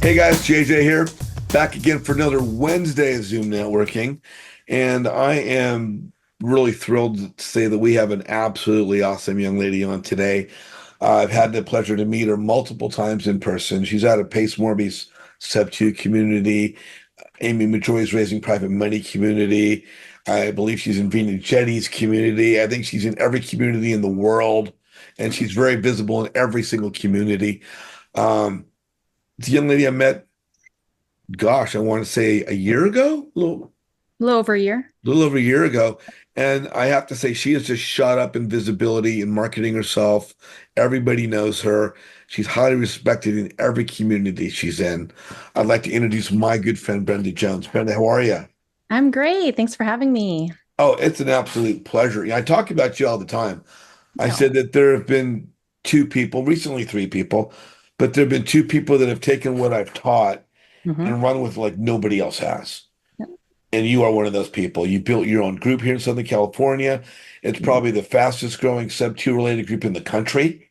Hey guys, JJ here, back again for another Wednesday of Zoom networking. And I am really thrilled to say that we have an absolutely awesome young lady on today. I've had the pleasure to meet her multiple times in person. She's out of Pace Morby's Sub 2 community. Amy Majoy's Raising Private Money community. I believe she's in Vina Jetty's community. I think she's in every community in the world, and she's very visible in every single community. Um, the young lady I met, gosh, I want to say a year ago, A little over a year. little over a year ago. And I have to say, she has just shot up in visibility and marketing herself. Everybody knows her. She's highly respected in every community she's in. I'd like to introduce my good friend, Brenda Jones. Brenda, how are you? I'm great. Thanks for having me. Oh, it's an absolute pleasure. I talk about you all the time. I Oh, said that there have been two people, recently three people, but there have been two people that have taken what I've taught hmm and run with like nobody else has. And you are one of those people. You built your own group here in Southern California. It's probably the fastest growing Sub 2 related group in the country.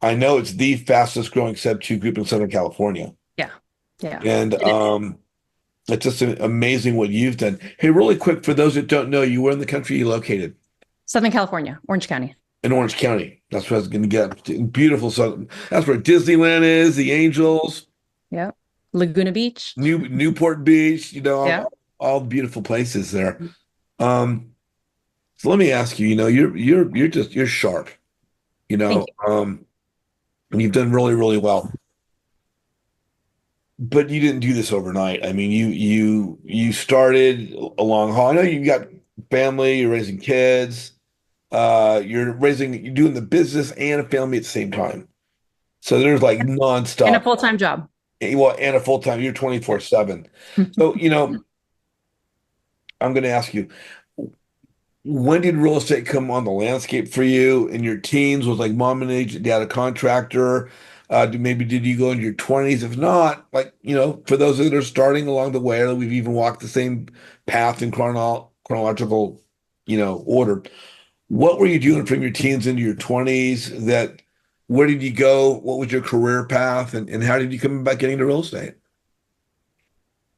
I know it's the fastest growing Sub 2 group in Southern California. yeah, yeah. And It is. it's just amazing what you've done. Hey, really quick, for those that don't know, you were in the country you located Southern California, Orange County. in Orange County. That's what I was going to get. Beautiful Southern. That's where Disneyland is, the Angels, Yeah. Laguna Beach. Newport Beach, Yeah. all beautiful places there. Um, So let me ask you, you're sharp, Thank you. and you've done really, really well. But you didn't do this overnight. I mean, you started a long haul. I know you got family, you're raising kids, you're doing the business and a family at the same time. So there's like And a nonstop, full-time job. well, and a full-time, you're 24/7. So, I'm going to ask you, when did real estate come on the landscape for you in your teens? Was like mom and agent, dad a contractor? Maybe did you go into your 20s? If not, like, for those that are starting along the way, or we've even walked the same path in chronological, order. What were you doing from your teens into your 20s? Where did you go? What was your career path? And how did you come about getting into real estate?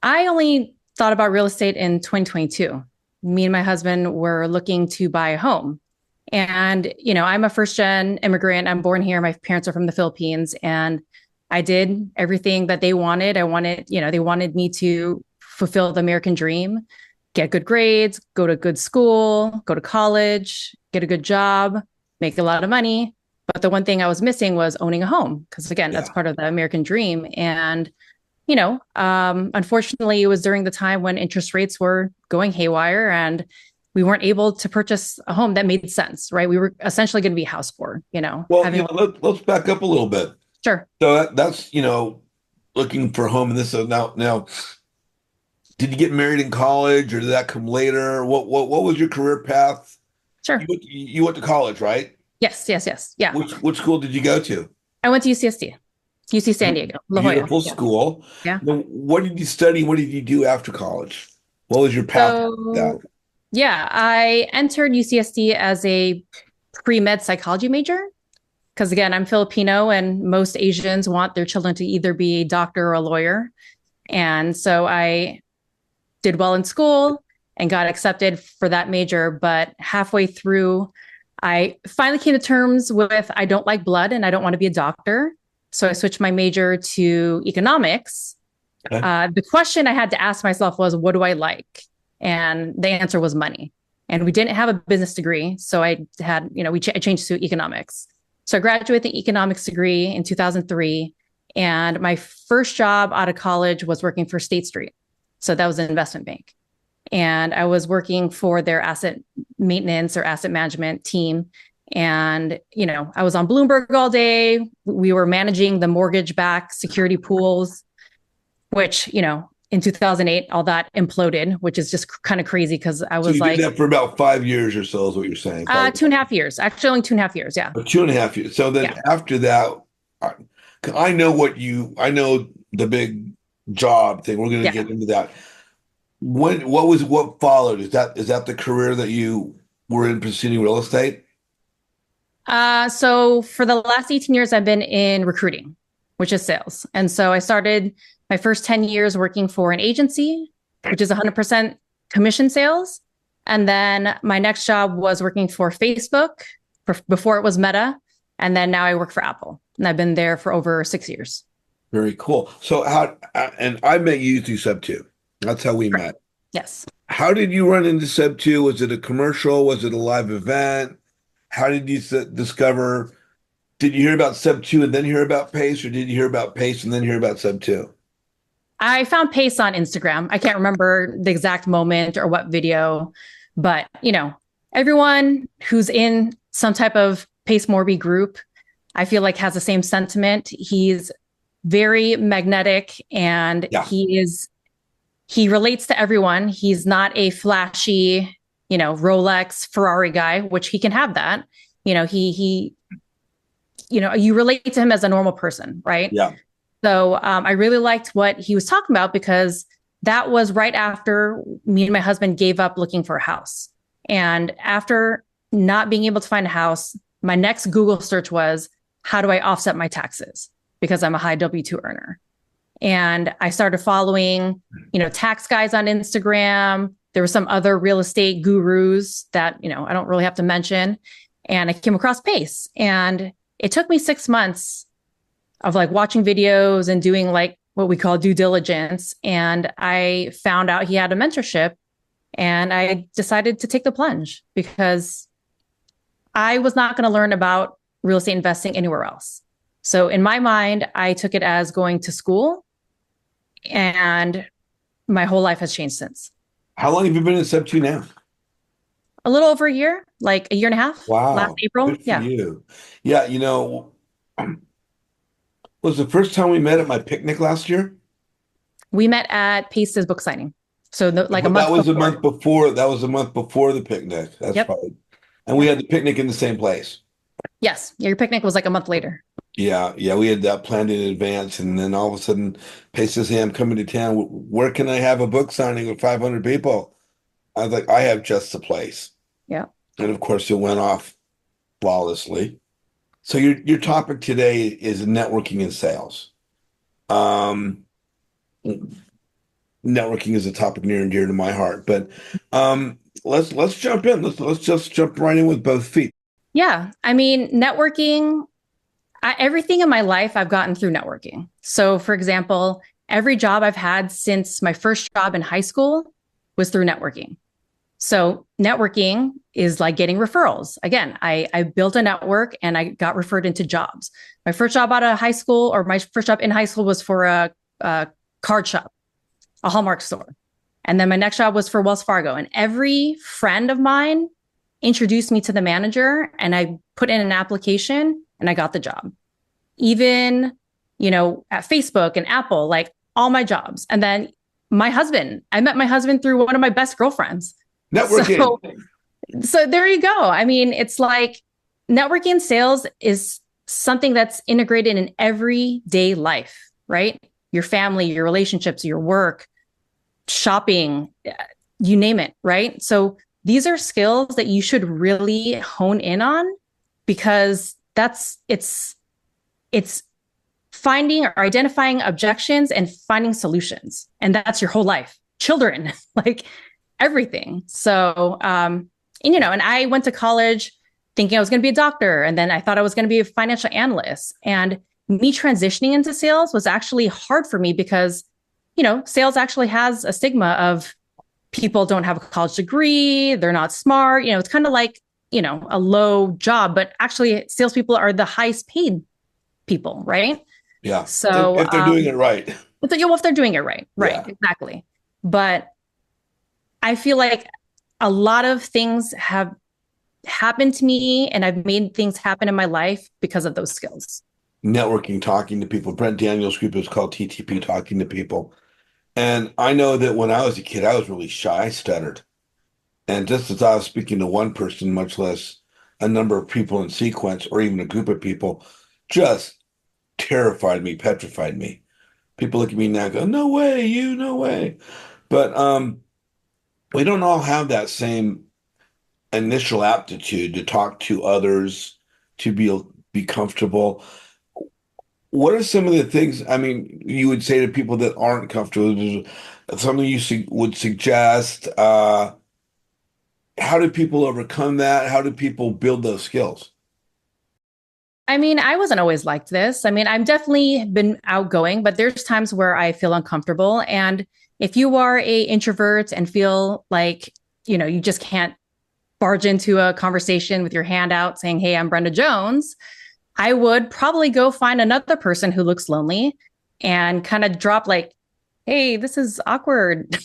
I only thought about real estate in 2022. Me and my husband were looking to buy a home. And, I'm a first gen immigrant. I'm born here. My parents are from the Philippines. And I did everything that they wanted. They wanted me to fulfill the American dream, get good grades, go to good school, go to college, get a good job, make a lot of money. But the one thing I was missing was owning a home. Because again, that's Yeah. part of the American dream. And unfortunately, it was during the time when interest rates were going haywire and we weren't able to purchase a home that made sense, right? We were essentially going to be house poor, Well, having, let's back up a little bit. sure, So that's, looking for a home in this. So now, did you get married in college or did that come later? What was your career path? sure. You went to college, right? Yes, yes, yes. Yeah. Which school did you go to? I went to UCSD, UC San Diego, La Jolla. Beautiful Yeah. school. Yeah. Now, what did you study? What did you do after college? What was your path after that? So, yeah, I entered UCSD as a pre-med psychology major because, again, I'm Filipino and most Asians want their children to either be a doctor or a lawyer. And so I did well in school and got accepted for that major. But halfway through, I finally came to terms with I don't like blood and I don't want to be a doctor. So I switched my major to economics. Okay. The question I had to ask myself was, what do I like? And the answer was money. And we didn't have a business degree. So I had, I changed to economics. So I graduated with an economics degree in 2003. And my first job out of college was working for State Street. So that was an investment bank. And I was working for their asset maintenance or asset management team. And, I was on Bloomberg all day. We were managing the mortgage backed security pools, which, in 2008, all that imploded, which is just kind of crazy because I So was you did like, that for about 5 years or so, is what you're saying. 2.5 years, actually only 2.5 years. Yeah. 2.5 years. So then Yeah. after that, I I know the big job thing. We're going to Yeah. get into that. What followed? Is that the career that you were in pursuing real estate? So for the last 18 years, I've been in recruiting. which is sales. And so I started my first 10 years working for an agency, which is 100% commission sales. And then my next job was working for Facebook before it was Meta. And then now I work for Apple. And I've been there for over 6 years. Very cool. So how, and I met you through Sub 2. That's how we met. Yes. How did you run into Sub 2? Was it a commercial? Was it a live event? How did you discover? Did you hear about Sub 2 and then hear about Pace, or did you hear about Pace and then hear about Sub 2? I found Pace on Instagram. I can't remember the exact moment or what video, but everyone who's in some type of Pace Morby group, I feel like has the same sentiment. He's very magnetic and Yeah. he relates to everyone. He's not a flashy, Rolex, Ferrari guy, which he can have that. You relate to him as a normal person, right? Yeah. So I really liked what he was talking about because that was right after me and my husband gave up looking for a house. And after not being able to find a house, my next Google search was, how do I offset my taxes? Because I'm a high W-2 earner. And I started following, tax guys on Instagram. There were some other real estate gurus that, I don't really have to mention. And I came across Pace. And it took me 6 months of like watching videos and doing like what we call due diligence. And I found out he had a mentorship, and I decided to take the plunge because I was not going to learn about real estate investing anywhere else. So in my mind, I took it as going to school, and my whole life has changed since. How long have you been in Sub 2 now? A little over a year, like a year and a half. Wow. Last April. Good for Yeah. you. Yeah, was the first time we met at my picnic last year? We met at Pace's book signing. So like a But month that was a before. month before. That was a month before the picnic. That's Yep. right. And we had the picnic in the same place. Yes. Your picnic was like a month later. Yeah, yeah, we had that planned in advance, and then all of a sudden, Pace says, "Hey, I'm coming to town. Where can I have a book signing with 500 people?" I was like, "I have just the place." Yeah. And of course, it went off flawlessly. So your topic today is networking and sales. Um, Networking is a topic near and dear to my heart, but let's jump in. Let's just jump right in with both feet. Yeah. I mean, networking, everything in my life I've gotten through networking. So, for example, every job I've had since my first job in high school was through networking. So, networking is like getting referrals. Again, I built a network and I got referred into jobs. My first job out of high school, or my first job in high school, was for a card shop, a Hallmark store. And then my next job was for Wells Fargo. And every friend of mine introduced me to the manager, and I put in an application and I got the job. Even, at Facebook and Apple, like all my jobs. And then I met my husband through one of my best girlfriends. Networking. So there you go. I mean, it's like networking and sales is something that's integrated in everyday life, right? Your family, your relationships, your work, shopping, you name it, right? So these are skills that you should really hone in on, because it's finding or identifying objections and finding solutions. And that's your whole life. Children, like everything. So, and I went to college thinking I was going to be a doctor. And then I thought I was going to be a financial analyst. And me transitioning into sales was actually hard for me because, sales actually has a stigma of people don't have a college degree. They're not smart. It's kind of like, a low job, but actually salespeople are the highest paid people, right? Yeah. So if they're doing it right. If they're doing it right. Right. Yeah. Exactly. But I feel like a lot of things have happened to me, and I've made things happen in my life because of those skills. Networking, talking to people. Brent Daniels' group is called TTP, Talking to People. And I know that when I was a kid, I was really shy. I stuttered. And just as I was speaking to one person, much less a number of people in sequence or even a group of people, just terrified me, petrified me. People look at me now and go, "No way, no way." But we don't all have that same initial aptitude to talk to others, to be comfortable. what are some of the things, I mean, you would say to people that aren't comfortable, something you would suggest? How do people overcome that? How do people build those skills? I mean, I wasn't always like this. I mean, I've definitely been outgoing, but there's times where I feel uncomfortable. And if you are a introvert and feel like, you just can't barge into a conversation with your hand out saying, "Hey, I'm Brenda Jones," I would probably go find another person who looks lonely and kind of drop like, "Hey, this is awkward.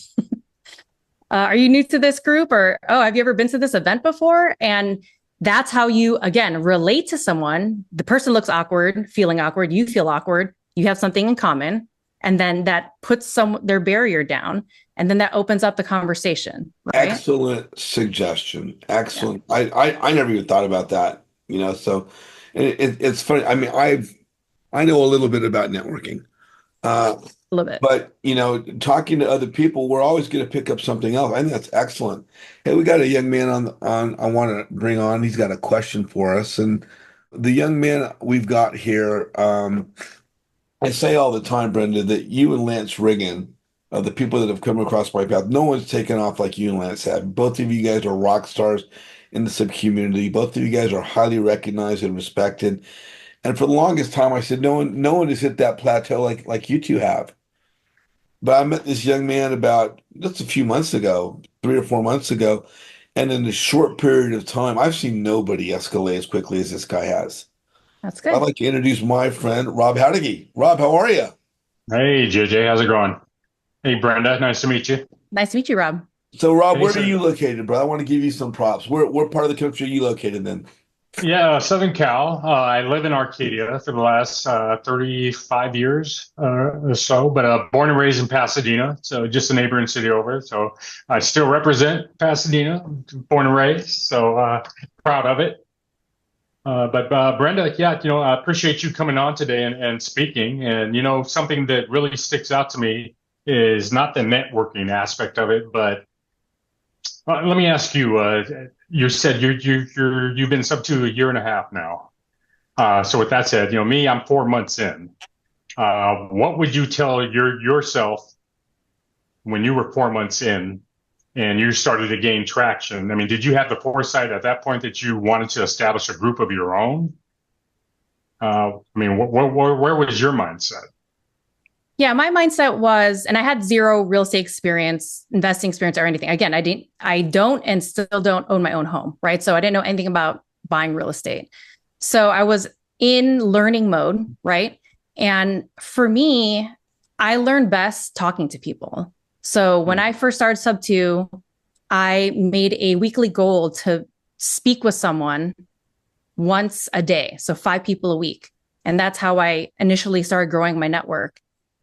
Are you new to this group?" Or, "Oh, have you ever been to this event before?" And that's how you, again, relate to someone. The person looks awkward, feeling awkward. You feel awkward. You have something in common. And then that puts their barrier down. And then that opens up the conversation, right? Excellent suggestion. Yeah, Excellent. I never even thought about that, so and it's funny. I mean, I know a little bit about networking. Uh, a little bit. but talking to other people, we're always going to pick up something else. I think that's excellent. Hey, we got a young man on I want to bring on. He's got a question for us. And the young man we've got here, I say all the time, Brenda, that you and Lance Riggin are the people that have come across my path. No one's taken off like you and Lance have. Both of you guys are rock stars in the sub community. Both of you guys are highly recognized and respected. And for the longest time, I said, no one has hit that plateau like you two have. But I met this young man about just a few months ago, 3 or 4 months ago, and in a short period of time, I've seen nobody escalate as quickly as this guy has. That's I'd good. like to introduce my friend, Rob Hadigi. Rob, how are you? Hey, JJ, how's it going? Hey, Brenda, nice to meet you. Nice to meet you, Rob. So, Rob, Hey, where are so you located, bro? I want to give you some props. Where part of the country are you located in? yeah, Southern Cal. I live in Arcadia for the last 35 years or so, but born and raised in Pasadena, so just a neighboring city over. So I still represent Pasadena, born and raised, so proud of it. But Brenda, yeah, I appreciate you coming on today and speaking. And something that really sticks out to me is not the networking aspect of it, but let me ask you. You said you've been sub to a year and a half now. So with that said, me, I'm 4 months in. What would you tell yourself when you were 4 months in and you started to gain traction? I mean, did you have the foresight at that point that you wanted to establish a group of your own? I mean, where was your mindset? Yeah, my mindset was, and I had zero real estate experience, investing experience, or anything. Again, I don't, and still don't own my own home, right? So I didn't know anything about buying real estate. So I was in learning mode, right? And for me, I learned best talking to people. So when I first started Sub 2, I made a weekly goal to speak with someone once a day. So 5 people a week. And that's how I initially started growing my network.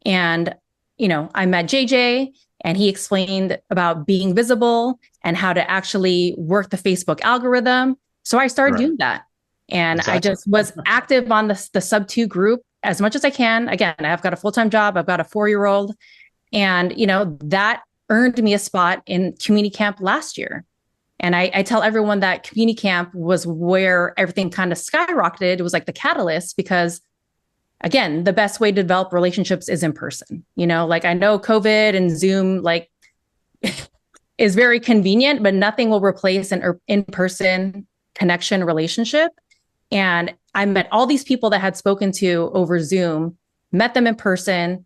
And, I met JJ and he explained about being visible and how to actually work the Facebook algorithm. So I started Right. doing that. And I Exactly. just was active on the Sub 2 group as much as I can. Again, I've got a full-time job. I've got a 4-year-old. And, that earned me a spot in community camp last year. And I tell everyone that community camp was where everything kind of skyrocketed. It was like the catalyst because, again, the best way to develop relationships is in person. Like I know COVID and Zoom like is very convenient, but nothing will replace an in-person connection relationship. And I met all these people that had spoken to over Zoom, met them in person,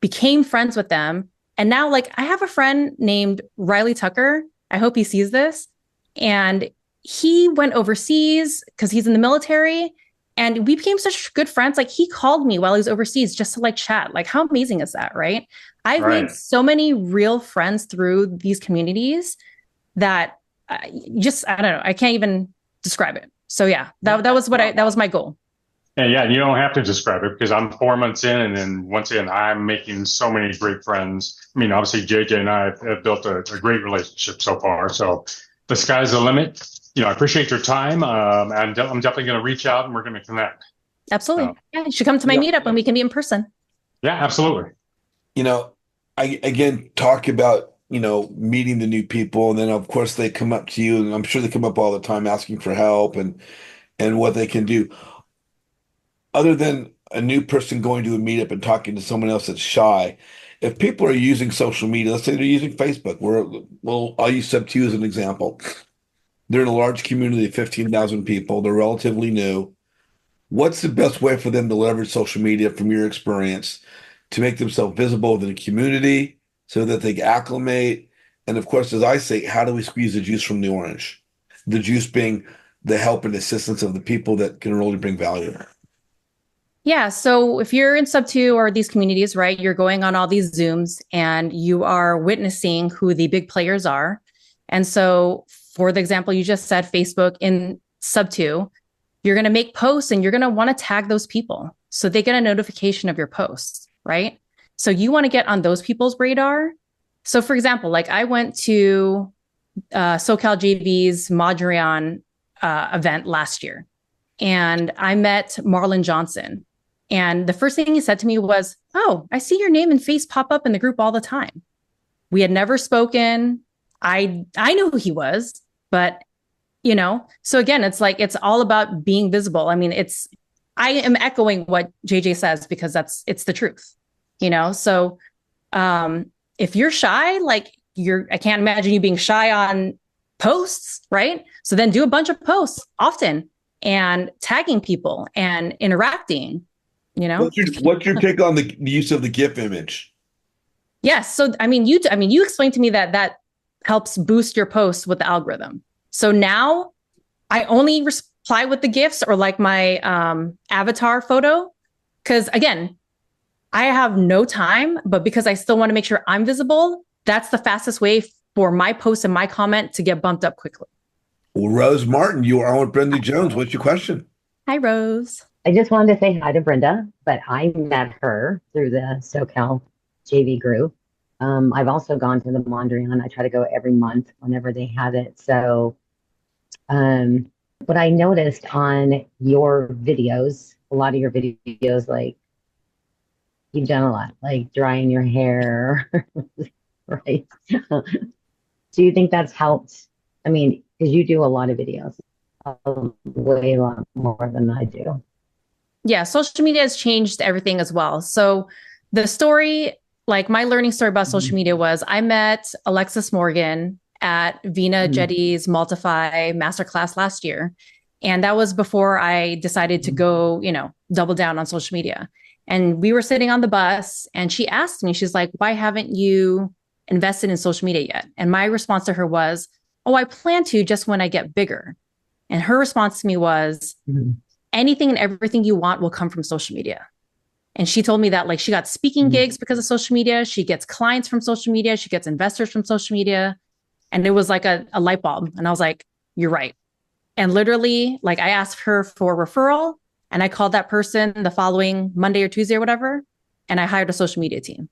became friends with them. And now, like, I have a friend named Riley Tucker. I hope he sees this. And he went overseas because he's in the military. And we became such good friends. Like, he called me while he was overseas just to like chat. Like, how amazing is that? Right. I've made Right. so many real friends through these communities that I don't know. I can't even describe it. So yeah, that was my goal. And yeah, you don't have to describe it because I'm 4 months in, and then once again, I'm making so many great friends. I mean, obviously, JJ and I have built a great relationship so far. So the sky's the limit. I appreciate your time. And I'm definitely going to reach out and we're going to connect. Absolutely. So, Yeah, you should come to my Yeah. meetup and we can be in person. yeah, absolutely. You know, I again talk about, meeting the new people, and then of course they come up to you, and I'm sure they come up all the time asking for help and what they can do. Other than a new person going to a meetup and talking to someone else that's shy, if people are using social media, let's say they're using Facebook, well, I'll use Sub2 as an example. They're in a large community of 15,000 people. They're relatively new. What's the best way for them to leverage social media from your experience to make themselves visible within a community so that they acclimate? And of course, as I say, how do we squeeze the juice from the orange? The juice being the help and assistance of the people that can really bring value. Yeah. So if you're in Sub2 or these communities, right, you're going on all these Zooms and you are witnessing who the big players are. And so, for the example you just said, Facebook in Sub2, you're going to make posts and you're going to want to tag those people so they get a notification of your posts, right? So you want to get on those people's radar. So, for example, like I went to SoCal JV's Modrian event last year, and I met Marlon Johnson. And the first thing he said to me was, "Oh, I see your name and face pop up in the group all the time." We had never spoken. I knew who he was, but so again, it's like it's all about being visible. I mean, I am echoing what JJ says because it's the truth. So if you're shy, like I can't imagine you being shy on posts, right? So then do a bunch of posts often and tagging people and interacting. What's your take on the use of the GIF image? Yes. So you explained to me that helps boost your posts with the algorithm. So now I only reply with the GIFs or like my avatar photo, because again, I have no time, but because I still want to make sure I'm visible, that's the fastest way for my post and my comment to get bumped up quickly. Well, Rose Martin, you are on with Brenda Jones. What's your question? Hi, Rose. I just wanted to say hi to Brenda, but I met her through the SoCal JV group. I've also gone to the Mondrian. I try to go every month whenever they have it. So what I noticed on your videos, a lot of your videos, like you've done a lot, like drying your hair, right? Do you think that's helped? I mean, because you do a lot of videos, way a lot more than I do. Yeah, social media has changed everything as well. So the story, like my learning story about social media was I met Alexis Morgan at Vina Jetty's Multiply Masterclass last year. And that was before I decided to go, double down on social media. And we were sitting on the bus and she asked me, she's like, "Why haven't you invested in social media yet?" And my response to her was, "Oh, I plan to just when I get bigger." And her response to me was, "Anything and everything you want will come from social media." And she told me that like she got speaking gigs because of social media. She gets clients from social media. She gets investors from social media. And it was like a light bulb. And I was like, "You're right." And literally, like I asked her for a referral and I called that person the following Monday or Tuesday or whatever. And I hired a social media team.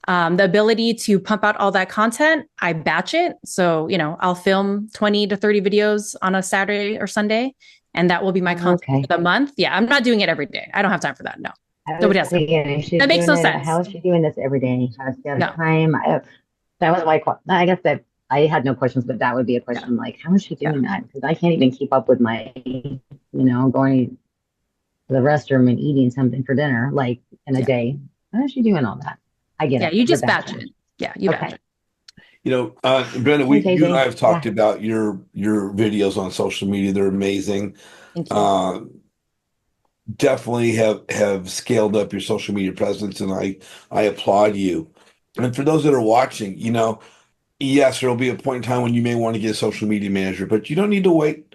The ability to pump out all that content, I batch it. So, I'll film 20 to 30 videos on a Saturday or Sunday. And that will be my content for the month. Yeah, I'm not doing it every day. I don't have time for that. No. Nobody has time. That makes no sense. How is she doing this every day? How does she have time? That was my question. I guess that I had no questions, but that would be a question. Like, how is she doing that? Because I can't even keep up with my, going to the restroom and eating something for dinner, like in a day. How is she doing all that? I get it. Yeah, you just batch it. Yeah, you batch it. Brenda, you and I have talked about your videos on social media. They're amazing. Thank you. Definitely have scaled up your social media presence, and I applaud you. And for those that are watching, yes, there will be a point in time when you may want to get a social media manager, but you don't need to wait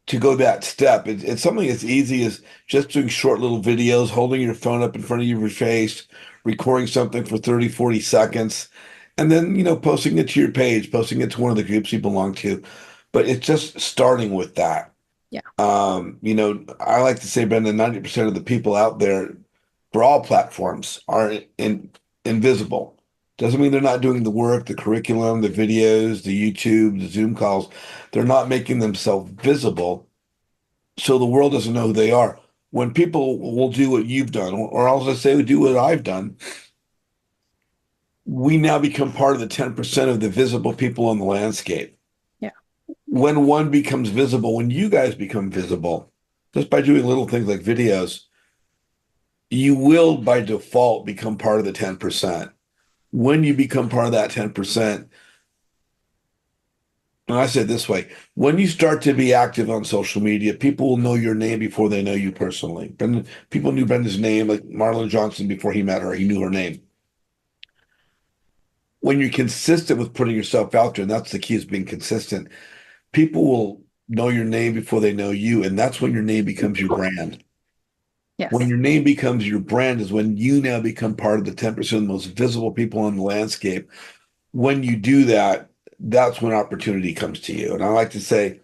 to go that step. It's something as easy as just doing short little videos, holding your phone up in front of your face, recording something for 30, 40 seconds, and then, posting it to your page, posting it to one of the groups you belong to. But it's just starting with that. Yeah. I like to say, Brenda, 90% of the people out there for all platforms are invisible. Doesn't mean they're not doing the work, the curriculum, the videos, the YouTube, the Zoom calls. They're not making themselves visible, so the world doesn't know who they are. When people will do what you've done, or I'll just say do what I've done, we now become part of the 10% of the visible people on the landscape. Yeah. When one becomes visible, when you guys become visible, just by doing little things like videos, you will by default become part of the 10%. When you become part of that 10%, and I say it this way, when you start to be active on social media, people will know your name before they know you personally. People knew Brenda's name, like Marlon Johnson, before he met her, he knew her name. When you're consistent with putting yourself out there, and that's the key, is being consistent, people will know your name before they know you, and that's when your name becomes your brand. When Yes. your name becomes your brand is when you now become part of the 10% of the most visible people on the landscape. When you do that, that's when opportunity comes to you. And I like to say,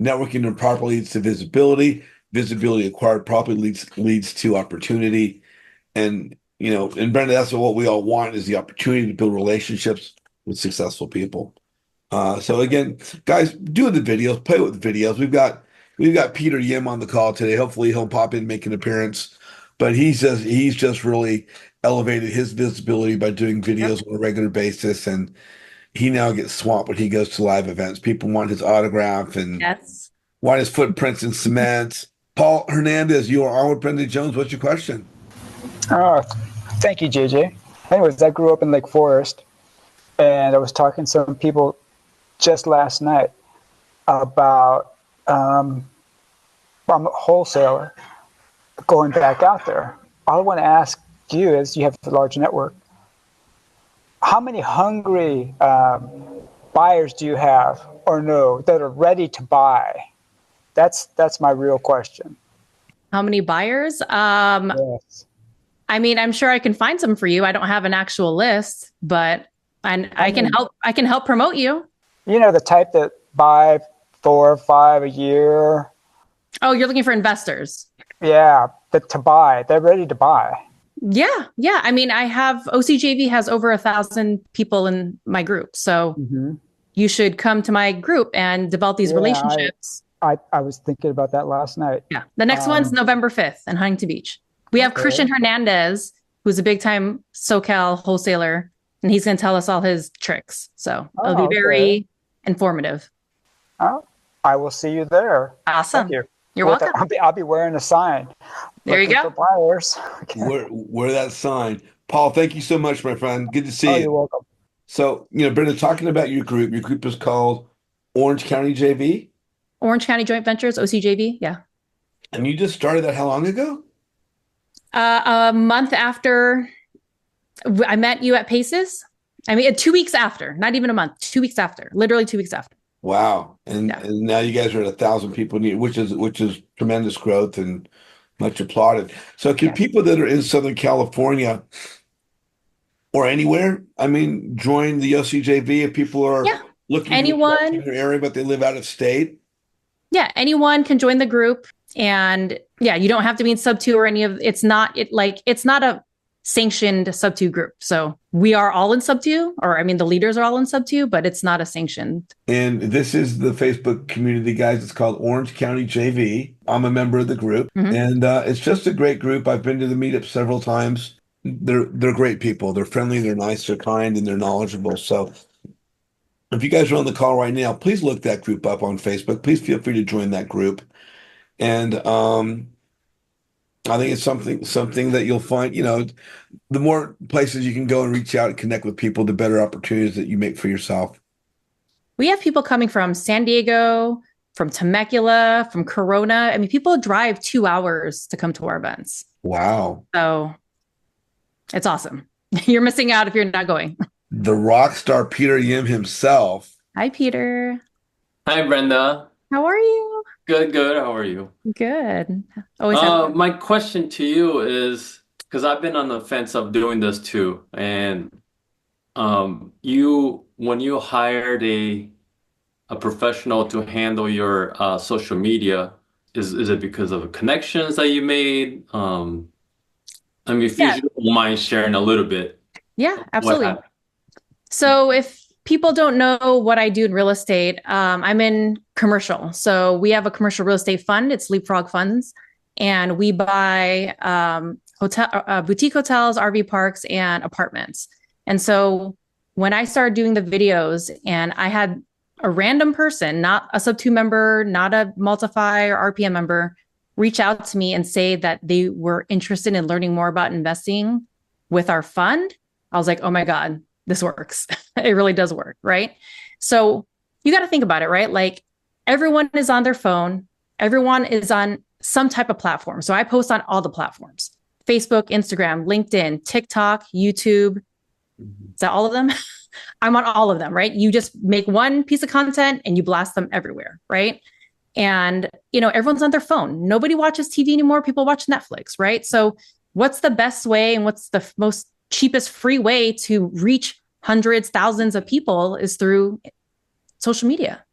networking improperly leads to visibility. Visibility acquired properly leads to opportunity. And and Brenda, that's what we all want, is the opportunity to build relationships with successful people. So again, guys, do the videos, play with the videos. We've got Peter Yim on the call today. Hopefully he'll pop in, make an appearance. But he's just really elevated his visibility by doing videos on a regular basis, and he now gets swamped when he goes to live events. People want his autograph and Yes. want his footprints in cement. Paul Hernandez, you are on with Brenda Jones. What's your question? Oh, thank you, JJ. Anyways, I grew up in Lake Forest, and I was talking to some people just last night about I'm a wholesaler going back out there. All I want to ask you is, you have a large network. How many hungry buyers do you have, or no, that are ready to buy? That's my real question. How many buyers? Yes. I mean, I'm sure I can find some for you. I don't have an actual list, but I can help. I can help promote you. You know, the type that buy 4 or 5 a year. Oh, you're looking for investors. Yeah, but to buy, they're ready to buy. Yeah. I mean, I have OCJV has over 1,000 people in my group, so you should come to my group and develop these relationships. I was thinking about that last night. Yeah, the next one's November 5th in Huntington Beach. We have Christian Hernandez, who's a big time SoCal wholesaler, and he's going to tell us all his tricks. So it'll be very informative. I will see you there. Awesome. Thank you. You're welcome. I'll be wearing a sign. There you go. For buyers. Wear that sign. Paul, thank you so much, my friend. Good to see you. You're welcome. So, Brenda, talking about your group is called Orange County JV? Orange County Joint Ventures, OCJV. Yeah. And you just started that how long ago? A month after I met you at Paces. I mean, 2 weeks after, not even a month, 2 weeks after, literally 2 weeks after. Wow. And now you guys are at 1,000 people, which is tremendous growth and much applauded. So can people that are in Southern California or anywhere, join the OCJV if people are looking in their area, but they live out of state? Yeah, anyone can join the group. And you don't have to be in sub 2 or any of it's not a sanctioned sub 2 group. So we are all in sub 2, or the leaders are all in sub 2, but it's not a sanctioned. And this is the Facebook community, guys. It's called Orange County JV. I'm a member of the group, and it's just a great group. I've been to the meetup several times. They're great people. They're friendly, they're nice, they're kind, and they're knowledgeable. So if you guys are on the call right now, please look that group up on Facebook. Please feel free to join that group. And I think it's something that you'll find, the more places you can go and reach out and connect with people, the better opportunities that you make for yourself. We have people coming from San Diego, from Temecula, from Corona. People drive 2 hours to come to our events. Wow. So it's awesome. You're missing out if you're not going. The rock star Peter Yim himself. Hi, Peter. Hi, Brenda. How are you? Good. How are you? Good. My question to you is, because I've been on the fence of doing this too, and when you hired a professional to handle your social media, is it because of connections that you made? If you don't mind sharing a little bit. Yeah, absolutely. So if people don't know what I do in real estate, I'm in commercial. So we have a commercial real estate fund. It's Leapfrog Funds. And we buy boutique hotels, RV parks, and apartments. And so when I started doing the videos and I had a random person, not a sub 2 member, not a Multify or RPM member, reach out to me and say that they were interested in learning more about investing with our fund, I was like, oh my God, this works. It really does work, right? So you got to think about it, right? Like everyone is on their phone, everyone is on some type of platform. So I post on all the platforms: Facebook, Instagram, LinkedIn, TikTok, YouTube. Is that all of them? I'm on all of them, right? You just make one piece of content and you blast them everywhere, right? And, everyone's on their phone. Nobody watches TV anymore. People watch Netflix, right? So what's the best way and what's the most cheapest free way to reach hundreds, thousands of people is through social media.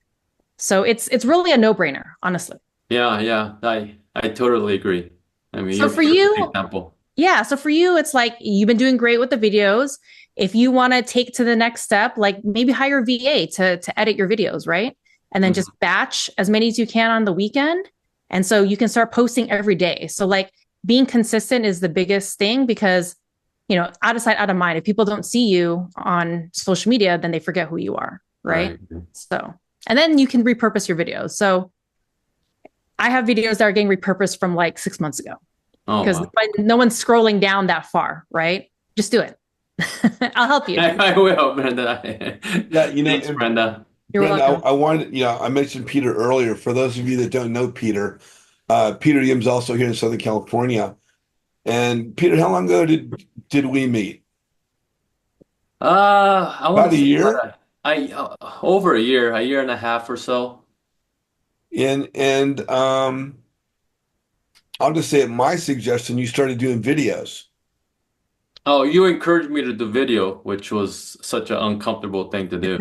So it's really a no-brainer, honestly. Yeah, I totally agree. I mean, So you're for a you, perfect example. yeah. So for you, it's like you've been doing great with the videos. If you want to take to the next step, like maybe hire a VA to edit your videos, right? And then just batch as many as you can on the weekend. And so you can start posting every day. So like being consistent is the biggest thing because, out of sight, out of mind. If people don't see you on social media, then they forget who you are, right? So, and then you can repurpose your videos. So I have videos that are getting repurposed from like 6 months ago Oh, because wow. no one's scrolling down that far, right? Just do it. I'll help you. I will, Brenda. Yeah, Thanks, and Brenda. You're Brenda, welcome. I wanted, I mentioned Peter earlier. For those of you that don't know Peter, Peter Yim's also here in Southern California. And Peter, how long ago did we meet? I want About to a say year? over a year and a half or so. And I'll just say at my suggestion, you started doing videos. Oh, you encouraged me to do video, which was such an uncomfortable thing to do.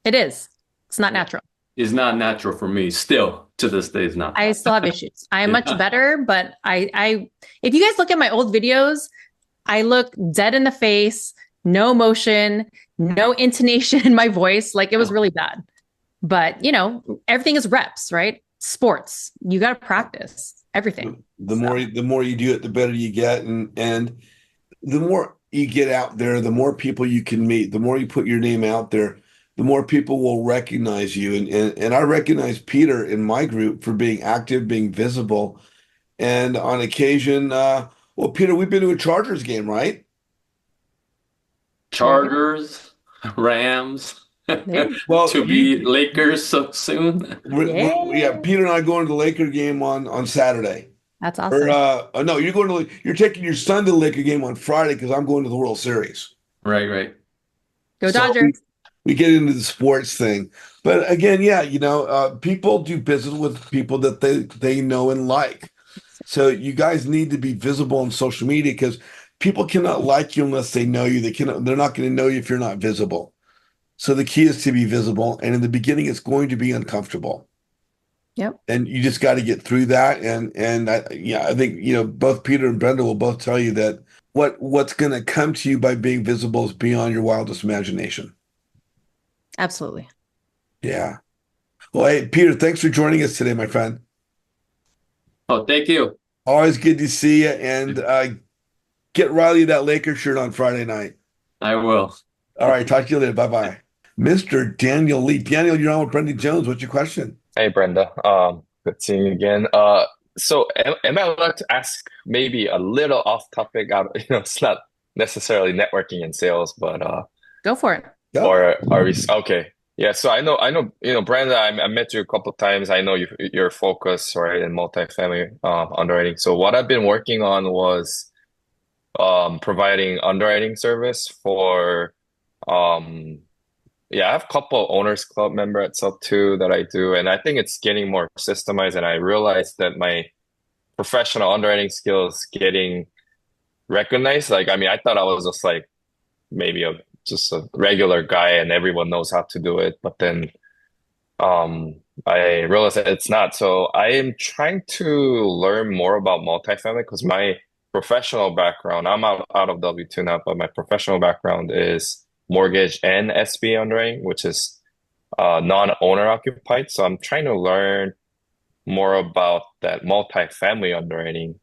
It is. It's not natural. It's not natural for me. Still, to this day, it's not. I still have issues. I am much Yeah. better, but if you guys look at my old videos, I look dead in the face, no emotion, no intonation in my voice. Like it was really bad. But, everything is reps, right? Sports. You got to practice everything. The more you do it, the better you get, and the more you get out there, the more people you can meet, the more you put your name out there, the more people will recognize you. And I recognize Peter in my group for being active, being visible, and on occasion, well, Peter, we've been to a Chargers game, right? Chargers, Rams, Well, to be Lakers so soon. yeah, Peter and I going to the Laker game on Saturday. That's Or awesome. no, you're taking your son to the Laker game on Friday because I'm going to the World Series. Right. Go So Dodgers. we get into the sports thing, but again, yeah, people do business with people that they know and like. So you guys need to be visible on social media because people cannot like you unless they know you. They're not going to know you if you're not visible. So the key is to be visible, and in the beginning, it's going to be uncomfortable. Yep. And you just got to get through that. And I think both Peter and Brenda will both tell you that what's going to come to you by being visible is beyond your wildest imagination. Absolutely. Yeah. Well, hey, Peter, thanks for joining us today, my friend. Oh, thank you. Always good to see you. And get Riley that Laker shirt on Friday night. I will. All right. Talk to you later. Bye bye. Mr. Daniel Lee. Daniel, you're on with Brenda Jones. What's your question? Hey Brenda, good seeing you again. So am I allowed to ask maybe a little off topic out, it's not necessarily networking and sales, but Go for it. Go. or are we okay? Yeah, so I know, Brenda, I met you a couple of times. I know your focus, right, in multifamily underwriting. So what I've been working on was providing underwriting service for yeah, I have a couple of owners club member at Sub 2 that I do, and I think it's getting more systemized. And I realized that my professional underwriting skills getting recognized. Like, I mean, I thought I was just like maybe just a regular guy and everyone knows how to do it. But then I realized that it's not. So I am trying to learn more about multifamily because my professional background, I'm out of W2 now, but my professional background is mortgage and SB underwriting, which is non-owner occupied. So I'm trying to learn more about that multifamily underwriting.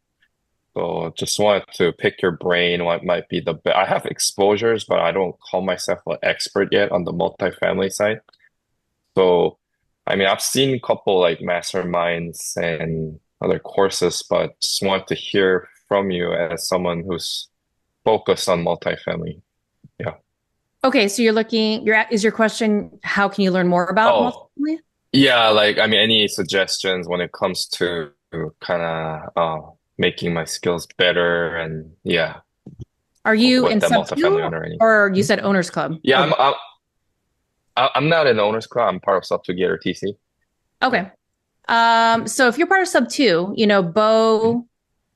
So just wanted to pick your brain. What might be the best? I have exposures, but I don't call myself an expert yet on the multifamily side. So, I mean, I've seen a couple like masterminds and other courses, but just want to hear from you as someone who's focused on multifamily. Yeah. Okay, so is your question, how can you learn more about Oh, multifamily? yeah, like I mean, any suggestions when it comes to kind of making my skills better and yeah, Are you with in the sub multifamily two underwriting. or you said owners club? Yeah, Or I'm not an owner's club. I'm part of Subtogether TC. Yeah. okay. So if you're part of sub two, Bo,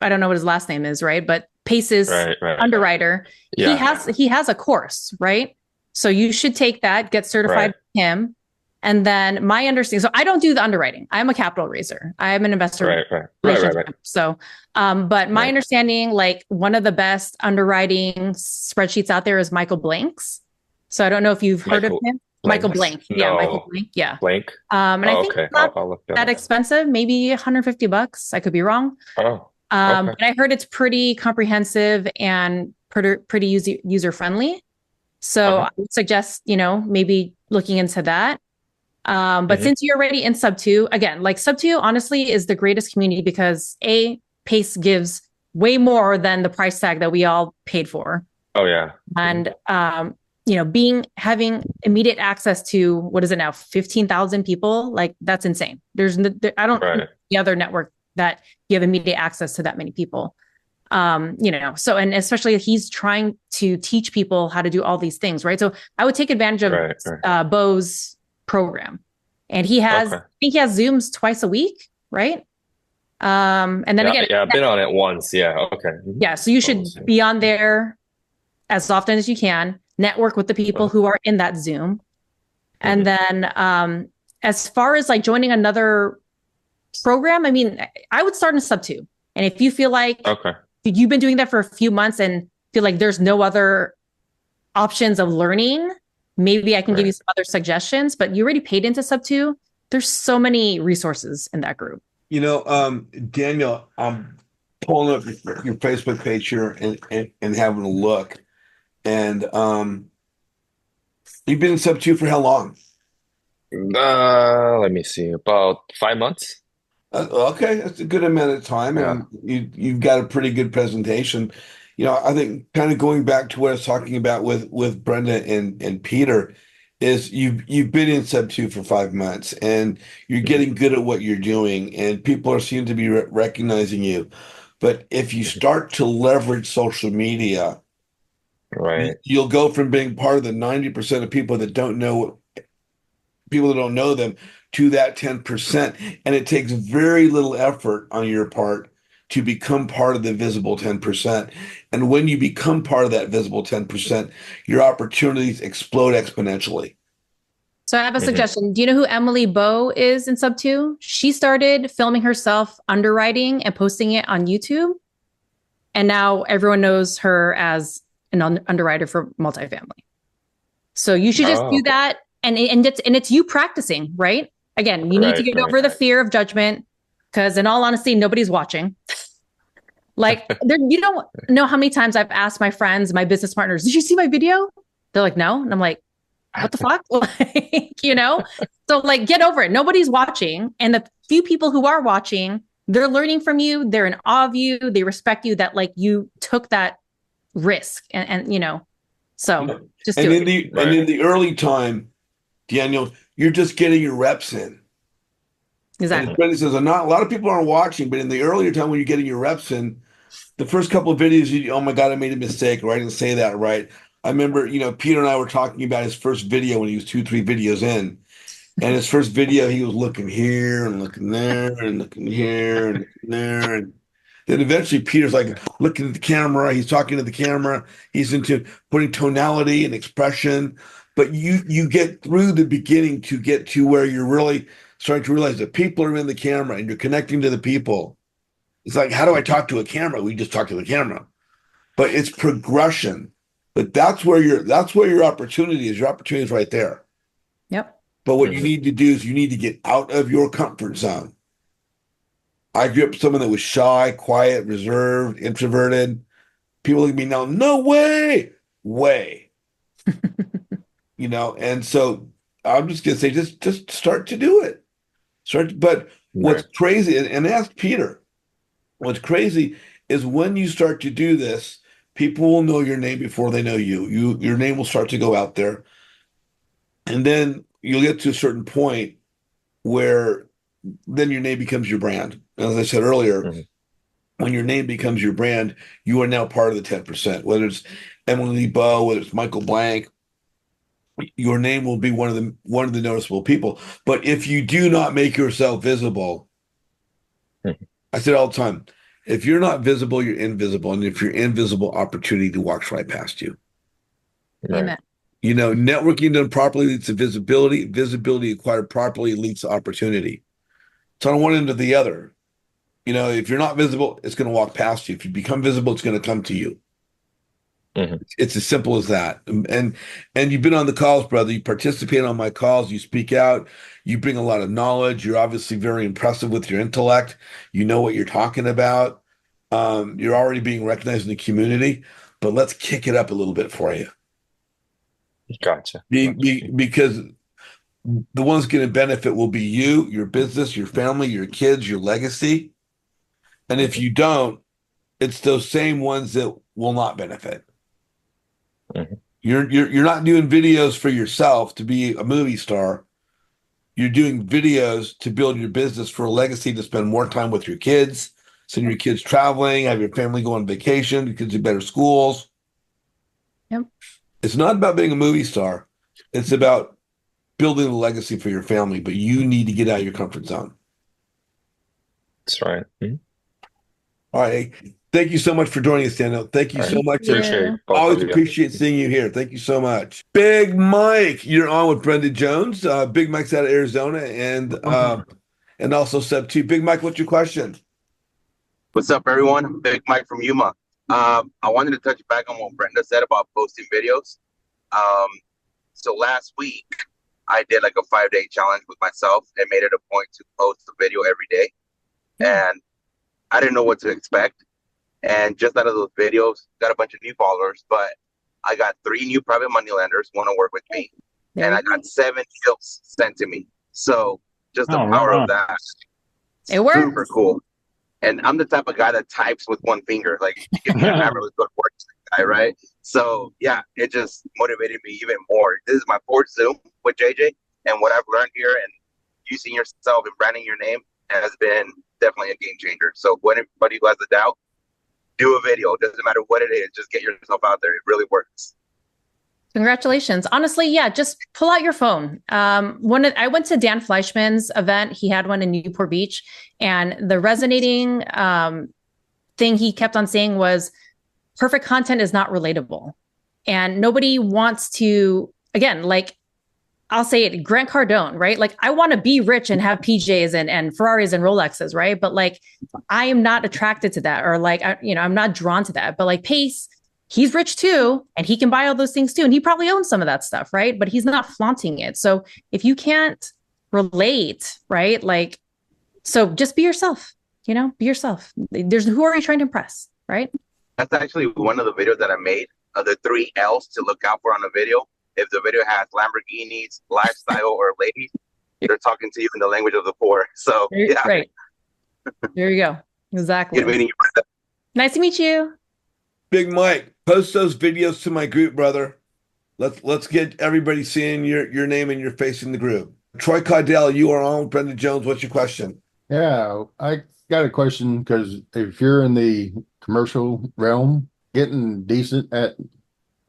I don't know what his last name is, right? But Pace's Right, right. underwriter, he Yeah, has a course, right? So you should take that, get certified right, with him. And then my understanding, so I don't do the underwriting. I'm a capital raiser. I'm an investor right, right, right, relations right, right, rep. So, but my right. understanding, like one of the best underwriting spreadsheets out there is Michael Blank's. So I don't know if you've heard of Michael him. Michael Blanks? Blank. Yeah, Michael No, Blank. Yeah. Blank. And I Oh, think okay. it's not I'll look that that up. expensive, maybe $150. I could be wrong. Oh, okay. But I heard it's pretty comprehensive and pretty user friendly. So Uh-huh. I would suggest, maybe looking into that. But Hmm. since you're already in sub two, again, like sub two, honestly, is the greatest community because Pace gives way more than the price tag that we all paid for. Oh, yeah. And having immediate access to what is it now, 15,000 people, like that's insane. I don't know Right, the other network that you have immediate access to that many people. So, and especially he's trying to teach people how to do all these things, right? So I would take advantage of right, right. Bo's program, and I Okay. think he has Zooms twice a week, right? And then Yeah, again, yeah, I've been on it once. Yeah, okay. Mhm. yeah, so you should Almost, yeah. be on there as often as you can, network with the people who are in that Zoom. And then as far as like joining another program, I mean, I would start in sub two. And if you feel like Okay. you've been doing that for a few months and feel like there's no other options of learning, maybe I can give you Right. some other suggestions, but you already paid into sub two. There's so many resources in that group. Daniel, I'm pulling up your Facebook page here and having a look. And you've been in sub two for how long? Let me see. About 5 months. Okay, that's a good amount of time, Yeah. and you've got a pretty good presentation. I think kind of going back to what I was talking about with Brenda and Peter is you've been in sub two for 5 months, and you're getting good at what you're doing, and people are seem to be recognizing you. But if you start to leverage social media, Right. you'll go from being part of the 90% of people that don't know them to that 10%. And it takes very little effort on your part to become part of the visible 10%. And when you become part of that visible 10%, your opportunities explode exponentially. So I have a suggestion. Do you know who Emily Bo is in sub two? She started filming herself underwriting and posting it on YouTube. And now everyone knows her as an underwriter for multifamily. So you should just do Oh, that. And it's you practicing, right? Again, you need to right, get right. over the fear of judgment because in all honesty, nobody's watching. Like you don't know how many times I've asked my friends, my business partners, did you see my video? They're like, no. And I'm like, what the fuck? So like, get over it. Nobody's watching. And the few people who are watching, they're learning from you. They're in awe of you. They respect you that like you took that risk so just do it. And in the early time, Daniel, you're just getting your reps in. And as Exactly. Brenda says, not a lot of people aren't watching, but in the earlier time when you're getting your reps in, the first couple of videos, oh my God, I made a mistake, or I didn't say that right. I remember, Peter and I were talking about his first video when he was 2, 3 videos in. And his first video, he was looking here and looking there and looking here and looking there. And then eventually Peter's like looking at the camera. He's talking to the camera. He's into putting tonality and expression. But you get through the beginning to get to where you're really starting to realize that people are in the camera and you're connecting to the people. It's like, how do I talk to a camera? We just talk to the camera. But it's progression. But that's where your opportunity is. Your opportunity is right there. Yep. But what you need to do is you need to get out of your comfort zone. I grew up with someone that was shy, quiet, reserved, introverted. People look at me now, no way. And so I'm just gonna say, just start to do it. But What's Right. crazy, and ask Peter, what's crazy is when you start to do this, people will know your name before they know you. Your name will start to go out there. And then you'll get to a certain point where then your name becomes your brand. As I said earlier, Mhm. when your name becomes your brand, you are now part of the 10%. Whether it's Emily Bow, whether it's Michael Blank, your name will be one of the noticeable people. But if you do not make yourself visible, Mhm. I said all the time, if you're not visible, you're invisible. And if you're invisible, opportunity walks right past you. Right. Amen. Networking done properly leads to visibility. Visibility acquired properly leads to opportunity. It's on one end or the other. If you're not visible, it's going to walk past you. If you become visible, it's going to come to you. Mhm. It's as simple as that. And you've been on the calls, brother. You participate on my calls. You speak out. You bring a lot of knowledge. You're obviously very impressive with your intellect. You know what you're talking about. You're already being recognized in the community. But let's kick it up a little bit for you. Gotcha. Because the ones going to benefit will be you, your business, your family, your kids, your legacy. And if you don't, it's those same ones that will not benefit. Mhm. You're not doing videos for yourself to be a movie star. You're doing videos to build your business for a legacy, to spend more time with your kids, send your kids traveling, have your family go on vacation, your kids do better schools. Yep. It's not about being a movie star. It's about building a legacy for your family, but you need to get out of your comfort zone. That's right. Mhm. All right. Thank you so much for joining us, Daniel. Thank you All right. so much. Appreciate both Always of you. appreciate seeing you here. Thank you so much. Big Mike, you're on with Brenda Jones. Big Mike's out of Arizona and also Sub 2. Big Mike, what's your question? What's up, everyone? Big Mike from Yuma. I wanted to touch back on what Brenda said about posting videos. Um, so last week, I did like a 5-day challenge with myself and made it a point to post a video every day. And I didn't know what to expect. And just out of those videos, got a bunch of new followers, but I got 3 new private money lenders want to work with me. There And you I go. got 7 deals sent to me. So just the Oh, power right of on. that, It works. super cool. And I'm the type of guy that types with one finger. Like, give me a not really good work guy, right? So yeah, it just motivated me even more. This is my 4th Zoom with JJ, and what I've learned here and using yourself and branding your name has been definitely a game changer. So when anybody who has a doubt, do a video. It doesn't matter what it is, just get yourself out there. It really works. Congratulations. Honestly, yeah, just pull out your phone. I went to Dan Fleischman's event. He had one in Newport Beach, and the resonating thing he kept on saying was perfect content is not relatable. And nobody wants to, again, like I'll say it, Grant Cardone, right? Like I want to be rich and have PJs and Ferraris and Rolexes, right? But like I am not attracted to that, or like I'm not drawn to that. But like Pace, he's rich too, and he can buy all those things too, and he probably owns some of that stuff, right? But he's not flaunting it. So if you can't relate, right? Like, so just be yourself. Be yourself. Who are you trying to impress, right? That's actually one of the videos that I made of the 3 L's to look out for on a video. If the video has Lamborghinis, lifestyle, or ladies, they're talking to you in the language of the poor. So yeah, Right. There you go. Exactly. good meeting you. Nice to meet you. Big Mike, post those videos to my group, brother. Let's get everybody seeing your name and your face in the group. Troy Caudell, you are on with Brenda Jones. What's your question? Yeah, I got a question because if you're in the commercial realm, getting decent at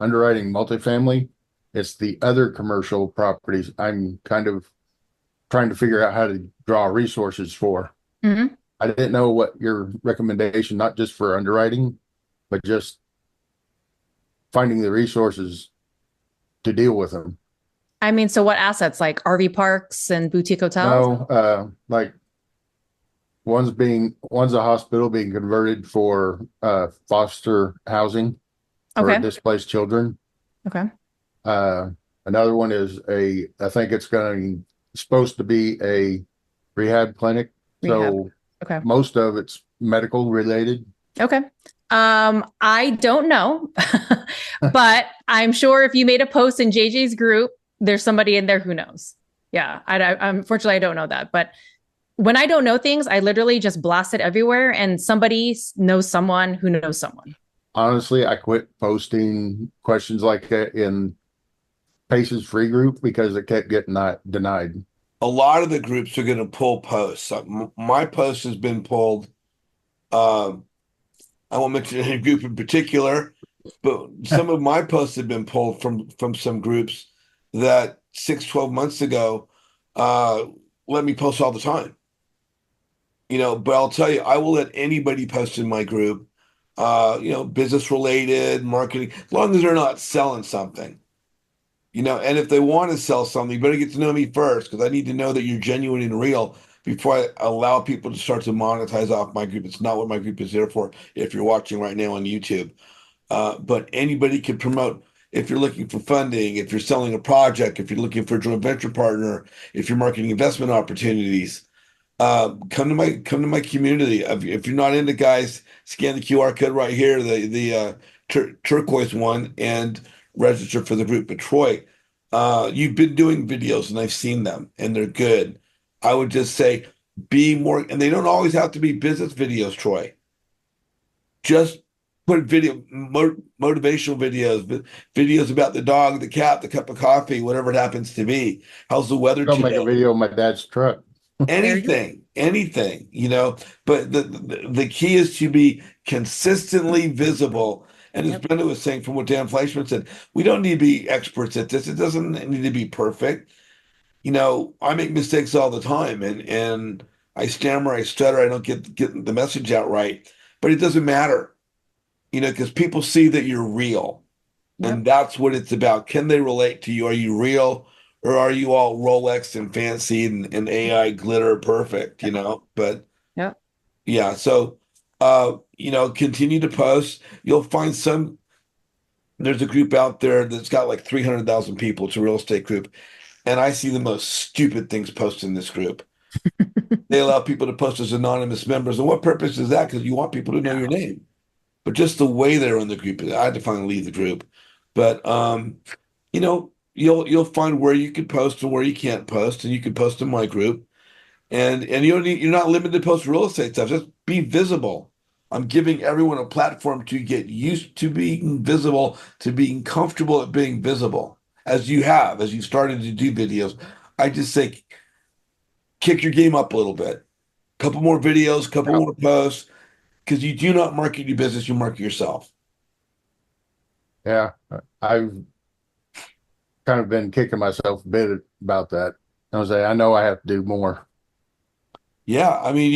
underwriting multifamily, it's the other commercial properties I'm kind of trying to figure out how to draw resources for. Mm-hmm. I didn't know what your recommendation, not just for underwriting, but just finding the resources to deal with them. I mean, so what assets like RV parks and boutique hotels? No, like one's a hospital being converted for foster housing for Okay. displaced children. Okay. Another one is I think it's supposed to be a rehab clinic. So Okay. most of it's medical related. Okay. I don't know, but I'm sure if you made a post in JJ's group, there's somebody in there who knows. Yeah. Unfortunately, I don't know that, but when I don't know things, I literally just blast it everywhere, and somebody knows someone who knows someone. Honestly, I quit posting questions like that in Pace's free group because it kept getting denied. A lot of the groups are going to pull posts. My post has been pulled. Um, I won't mention any group in particular, but some of my posts have been pulled from some groups that 6, 12 months ago let me post all the time. But I'll tell you, I will let anybody post in my group, business related, marketing, as long as they're not selling something. And if they want to sell something, you better get to know me first because I need to know that you're genuine and real before I allow people to start to monetize off my group. It's not what my group is there for if you're watching right now on YouTube. But anybody can promote if you're looking for funding, if you're selling a project, if you're looking for a joint venture partner, if you're marketing investment opportunities. Come to my community. If you're not into guys, scan the QR code right here, the turquoise one, and register for the group. But Troy, you've been doing videos and I've seen them and they're good. I would just say be more, and they don't always have to be business videos, Troy. Just put motivational videos, videos about the dog, the cat, the cup of coffee, whatever it happens to be. How's the weather I'll make a today? video of my dad's truck. Anything, but the key is to be consistently visible. And as Yep. Brenda was saying, from what Dan Fleischman said, we don't need to be experts at this. It doesn't need to be perfect. I make mistakes all the time and I stammer, I stutter, I don't get the message out right. But it doesn't matter, because people see that you're real. Yep. And that's what it's about. Can they relate to you? Are you real? Or are you all Rolex and fancy and AI glitter perfect, But Yep. yeah, so continue to post. You'll find there's a group out there that's got like 300,000 people. It's a real estate group. And I see the most stupid things posted in this group. They allow people to post as anonymous members. And what purpose is that? Because you want people to know your name. But just the way they're in the group, I had to finally leave the group. But you'll find where you can post and where you can't post, and you can post in my group. And you're not limited to post real estate stuff. Just be visible. I'm giving everyone a platform to get used to being visible, to being comfortable at being visible, as you started to do videos. I just say kick your game up a little bit. Couple more videos, couple more posts, because you do not market your business, you market yourself. Yeah, I've kind of been kicking myself a bit about that. I know I have to do more. Yeah, I mean,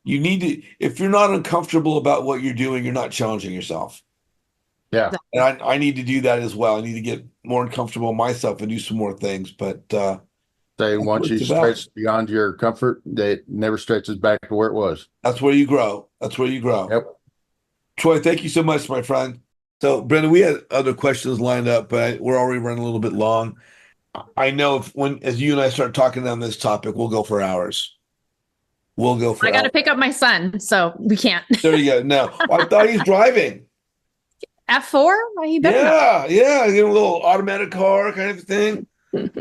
you need to. If you're not uncomfortable about what you're doing, you're not challenging yourself. Yeah, And I need to do that as well. I need to get more uncomfortable myself and do some more things. But say that's once what you it's about. stretch beyond your comfort, that never stretches back to where it was. That's where you grow. That's where you grow. Yep. Troy, thank you so much, my friend. So, Brenda, we had other questions lined up, but we're already running a little bit long. I know as you and I start talking on this topic, we'll go for hours. We'll go for I got to hours. pick up my son, so we can't. There you go. No, I thought he's driving. F4? He better not. Yeah, a little automatic car kind of thing.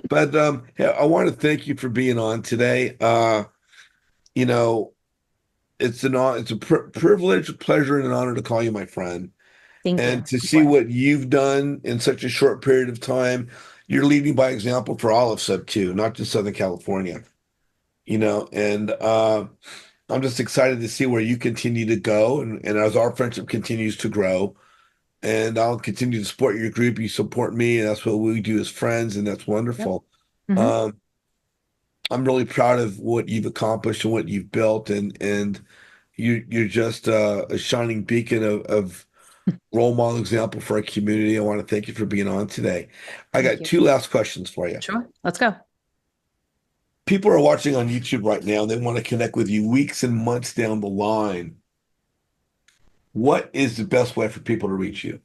But yeah, I want to thank you for being on today. It's a privilege, a pleasure, and an honor to call you my friend. Thank And you. to see what you've done in such a short period of time, you're leading by example for all of Sub 2, not just Southern California. And I'm just excited to see where you continue to go and as our friendship continues to grow. And I'll continue to support your group. You support me, and that's what we do as friends, and that's wonderful. Yep. Um, I'm really proud of what you've accomplished and what you've built, and you're just a shining beacon of role model example for our community. I want to thank you for being on today. I Thank got you. 2 last questions for you. Sure. Let's go. People are watching on YouTube right now, and they want to connect with you weeks and months down the line. What is the best way for people to reach you?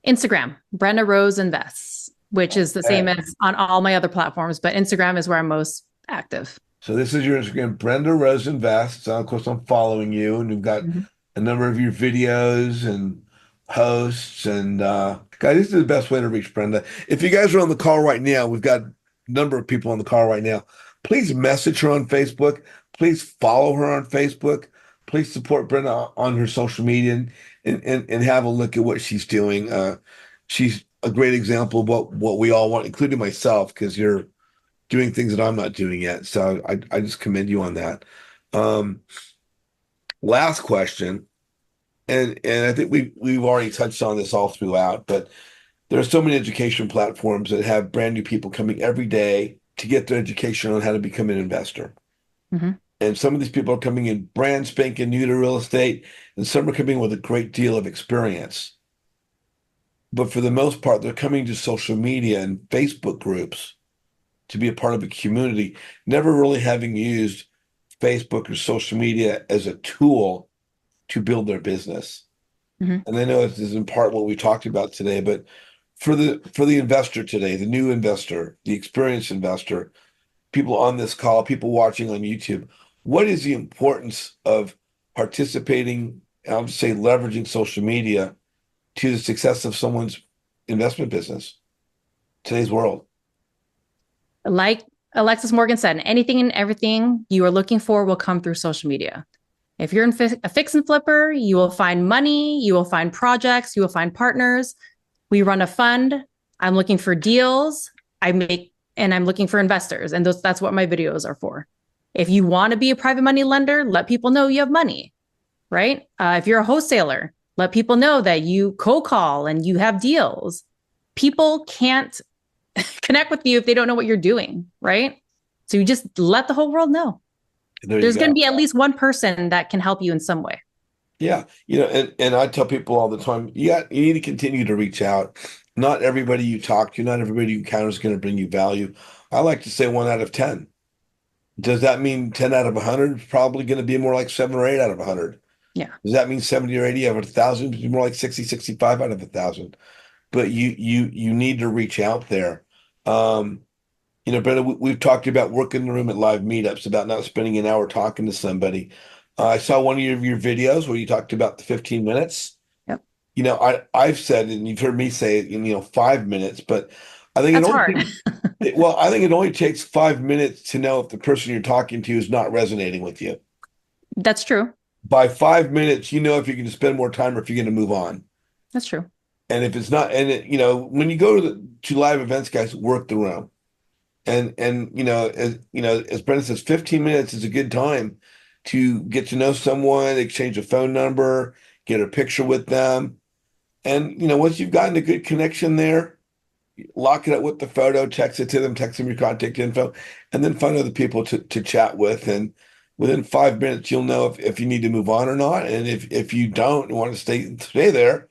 Instagram, Brenda Rose Invests, which is the same as on all my other platforms, but Instagram is where I'm most active. So this is your Instagram, Brenda Rose Invests. Of course, I'm following you, and you've got a number of your videos and posts. And guys, this is the best way to reach Brenda. If you guys are on the call right now, we've got a number of people on the call right now. Please message her on Facebook. Please follow her on Facebook. Please support Brenda on her social media and have a look at what she's doing. She's a great example of what we all want, including myself, because you're doing things that I'm not doing yet. So I just commend you on that. Um, Last question, and I think we've already touched on this all throughout, but there are so many education platforms that have brand new people coming every day to get their education on how to become an investor. Mm-hmm. And some of these people are coming in brand spanking new to real estate, and some are coming with a great deal of experience. But for the most part, they're coming to social media and Facebook groups to be a part of a community, never really having used Facebook or social media as a tool to build their business. Mm-hmm. And I know this is in part what we talked about today, but for the investor today, the new investor, the experienced investor, people on this call, people watching on YouTube, what is the importance of participating, I'll just say leveraging social media to the success of someone's investment business? Today's world. Like Alexis Morgan said, anything and everything you are looking for will come through social media. If you're a fix and flipper, you will find money, you will find projects, you will find partners. We run a fund. I'm looking for deals. I'm looking for investors. And that's what my videos are for. If you want to be a private money lender, let people know you have money, right? If you're a wholesaler, let people know that you co-call and you have deals. People can't connect with you if they don't know what you're doing, right? So you just let the whole world know. There's going to be at least one person that can help you in some way. Yeah, and I tell people all the time, you need to continue to reach out. Not everybody you talk to, not everybody you encounter is going to bring you value. I like to say 1 out of 10. Does that mean 10 out of 100? It's probably going to be more like 7 or 8 out of 100. Yeah. Does that mean 70 or 80 out of 1,000? It's more like 60, 65 out of 1,000. But you need to reach out there. Brenda, we've talked about working the room at live meetups, about not spending an hour talking to somebody. I saw one of your videos where you talked about the 15 minutes. Yep. I've said, and you've heard me say it in, 5 minutes, but I think That's hard. I think it only takes 5 minutes to know if the person you're talking to is not resonating with you. That's true. By 5 minutes, you know if you're going to spend more time or if you're going to move on. That's true. And if it's not, when you go to live events, guys, work the room. And as Brenda says, 15 minutes is a good time to get to know someone, exchange a phone number, get a picture with them. And, once you've gotten a good connection there, lock it up with the photo, text it to them, text them your contact info, and then find other people to chat with. And within 5 minutes, you'll know if you need to move on or not. And if you don't want to stay there,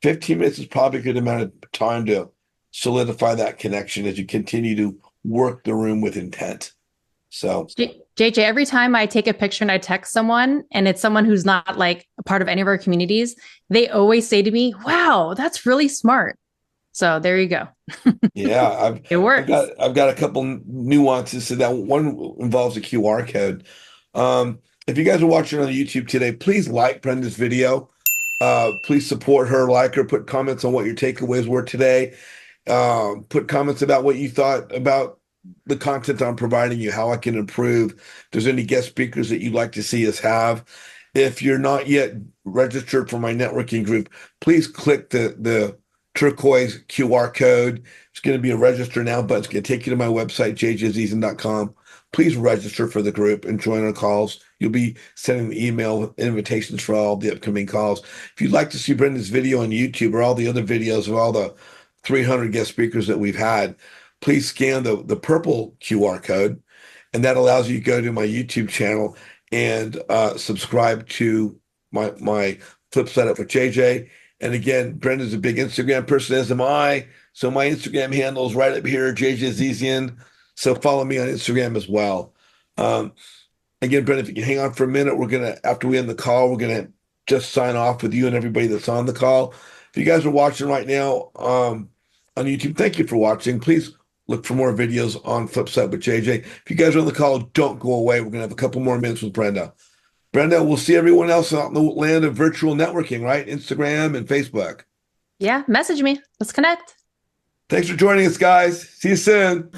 15 minutes is probably a good amount of time to solidify that connection as you continue to work the room with intent. So JJ, every time I take a picture and I text someone and it's someone who's not like a part of any of our communities, they always say to me, wow, that's really smart. So there you go. Yeah, it works. I've got a couple nuances to that. One involves a QR code. If you guys are watching on YouTube today, please like Brenda's video. Please support her, like her, put comments on what your takeaways were today. Put comments about what you thought about the content I'm providing you, how I can improve. If there's any guest speakers that you'd like to see us have. If you're not yet registered for my networking group, please click the turquoise QR code. It's going to be a register now, but it's going to take you to my website, jjziesen.com. Please register for the group and join our calls. You'll be sending the email invitations for all the upcoming calls. If you'd like to see Brenda's video on YouTube or all the other videos of all the 300 guest speakers that we've had, please scan the purple QR code, and that allows you to go to my YouTube channel and subscribe to my Flip Side Up with JJ. And again, Brenda's a big Instagram person, as am I. So my Instagram handle is right up here, JJ Ziesian. So follow me on Instagram as well. Again, Brenda, if you can hang on for a minute, after we end the call, we're gonna just sign off with you and everybody that's on the call. If you guys are watching right now on YouTube, thank you for watching. Please look for more videos on Flipside with JJ. If you guys are on the call, don't go away. We're gonna have a couple more minutes with Brenda. Brenda, we'll see everyone else out in the land of virtual networking, right? Instagram and Facebook. Yeah, message me. Let's connect. Thanks for joining us, guys. See you soon.